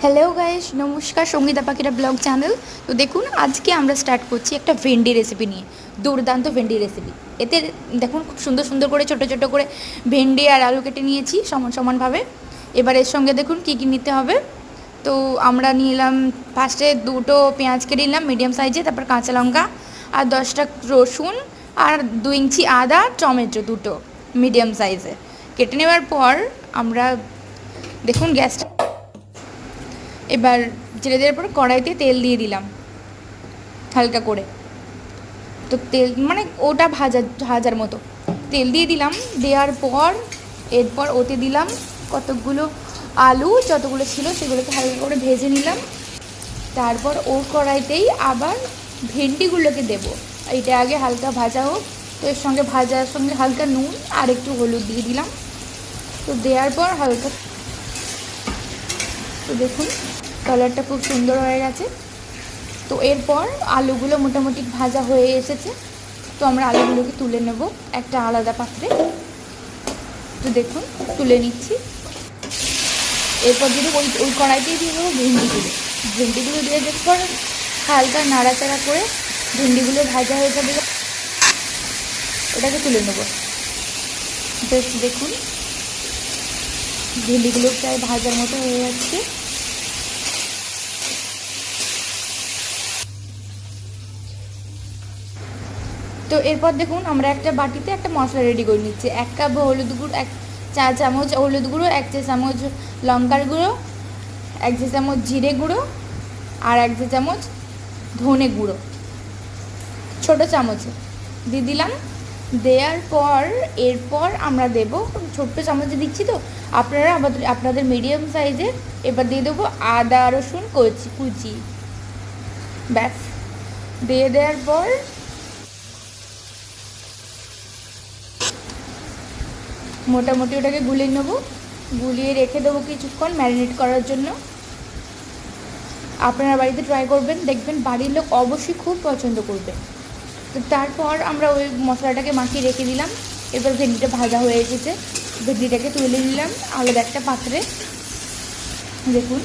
Hello guys, নমস্কার। সঙ্গীতা পাখিরা blog channel. তো দেখুন, আজকে আমরা স্টার্ট করছি একটা ভেন্ডি রেসিপি নিয়ে। দুর্দান্ত ভেন্ডি রেসিপি। এতে দেখুন খুব সুন্দর সুন্দর করে ছোটো ছোটো করে ভেন্ডি আর আলু কেটে নিয়েছি সমান সমানভাবে। এবার এর সঙ্গে দেখুন কী কী নিতে হবে। তো আমরা নিলাম ফার্স্টে দুটো পেঁয়াজ কেটে নিলাম মিডিয়াম সাইজে, তারপর কাঁচা লঙ্কা আর 10টা রসুন আর 2 ইঞ্চি আদা, টমেটো দুটো মিডিয়াম সাইজে কেটে নেওয়ার পর আমরা দেখুন গ্যাসটা এবার জেলে দেওয়ার পর কড়াইতে তেল দিয়ে দিলাম হালকা করে। তো তেল মানে ওটা ভাজার মতো তেল দিয়ে দিলাম। দেওয়ার পর এরপর ওতে দিলাম কতগুলো আলু, যতগুলো ছিল সেগুলোকে হালকা করে ভেজে নিলাম। তারপর ওর কড়াইতেই আবার ভেন্ডিগুলোকে দেবো। এটা আগে হালকা ভাজা হোক। তো এর সঙ্গে ভাজার সঙ্গে হালকা নুন আর একটু হলুদ দিয়ে দিলাম। তো দেওয়ার পর হালকা, তো দেখুন কালারটা খুব সুন্দর হয়ে গেছে। তো এরপর আলুগুলো মোটামুটি ভাজা হয়ে এসেছে। তো আমরা আলুগুলোকে তুলে নেব একটা আলাদা পাত্রে। তো দেখুন তুলে নিচ্ছি। এরপর যদি ওই কড়াইতেই দিয়ে দেবো ভেন্ডিগুলো দিয়ে দেওয়ার পর হালকা নাড়াচাড়া করে ভেন্ডিগুলো ভাজা হয়ে যাবে, ওটাকে তুলে নেব। জাস্ট দেখুন ভেন্ডিগুলো প্রায় ভাজার মতো হয়ে যাচ্ছে। তো এরপর দেখুন আমরা একটা বাটিতে একটা মশলা রেডি করে নিচ্ছি। 1 কাপ হলুদ গুঁড়ো, 1 চা চামচ হলুদ গুঁড়ো, 1 চা চামচ লঙ্কার গুঁড়ো, 1 চা চামচ জিরে গুঁড়ো আর 1 চা চামচ ধনে গুঁড়ো ছোটো চামচে দিয়ে দিলাম। দেওয়ার পর এরপর আমরা দেব, ছোট্ট চামচে দিচ্ছি তো আপনারা আপনাদের মিডিয়াম সাইজে। এবার দিয়ে দেবো আদা রসুন কুচি। ব্যাস দিয়ে দেওয়ার পর মোটামুটি ওটাকে গুলিয়ে নেব। গুলিয়ে রেখে দেবো কিছুক্ষণ ম্যারিনেট করার জন্য। আপনারা বাড়িতে ট্রাই করবেন, দেখবেন বাড়ির লোক অবশ্যই খুব পছন্দ করবে। তো তারপর আমরা ওই মশলাটাকে মাখিয়ে রেখে দিলাম। এবার ভেন্ডিটা ভাজা হয়ে এসেছে, ভেন্ডিটাকে তুলে নিলাম আলাদা একটা পাত্রে। দেখুন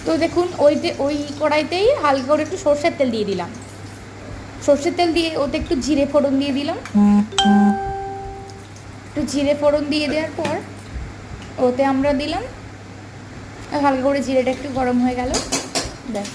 তো দেখুন ওই কড়াইতেই হালকা করে একটু সর্ষের তেল দিয়ে দিলাম। সর্ষের তেল দিয়ে ওতে একটু জিরে ফোড়ন দিয়ে দিলাম। একটু জিরে ফোড়ন দিয়ে দেওয়ার পর ওতে আমরা দিলাম হালকা করে, জিরেটা একটু গরম হয়ে গেল। ব্যাস